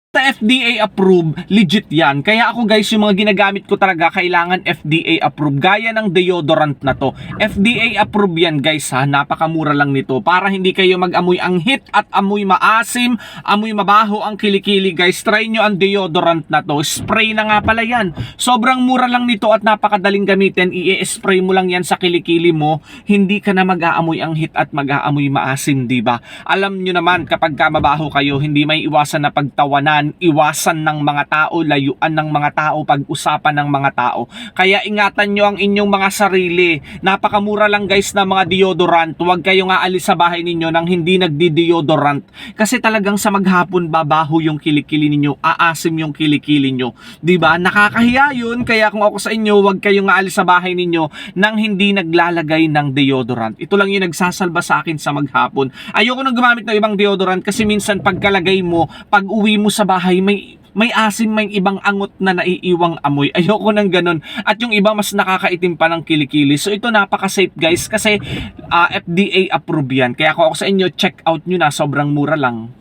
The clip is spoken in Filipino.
Sa FDA approved, legit yan. Kaya ako guys, yung mga ginagamit ko talaga kailangan FDA approved. Gaya ng deodorant na to. FDA approved yan guys ha. Napakamura lang nito. Para hindi kayo mag-amoy anghit at amoy maasim, amoy mabaho ang kilikili guys. Try nyo ang deodorant na to. Spray na nga pala yan. Sobrang mura lang nito at napakadaling gamitin. I-spray mo lang yan sa kilikili mo. Hindi ka na mag-aamoy anghit at mag-aamoy maasim, diba? Alam nyo naman kapag mabaho kayo, hindi may iwasan na pagtawanan, iwasan ng mga tao, layuan ng mga tao, pag-usapan ng mga tao. Kaya ingatan nyo ang inyong mga sarili. Napakamura lang guys na mga deodorant. Huwag kayong aalis sa bahay ninyo nang hindi nagdi-deodorant. Kasi talagang sa maghapon babaho yung kilikili ninyo, aasim yung kilikili nyo. Diba? Nakakahiya yun. Kaya kung ako sa inyo, huwag kayong aalis sa bahay ninyo nang hindi naglalagay ng deodorant. Ito lang yung nagsasalba sa akin sa maghapon. Ayoko nang gumamit ng ibang deodorant kasi minsan pagkalagay mo, pag uwi mo sa bahay, may asim, may ibang angot na naiiwang amoy. Ayoko ng ganun. At yung iba mas nakakaitim pa ng kilikili. So ito napaka-safe guys kasi FDA approved yan. Kaya kung ako sa inyo, check out nyo na. Sobrang mura lang.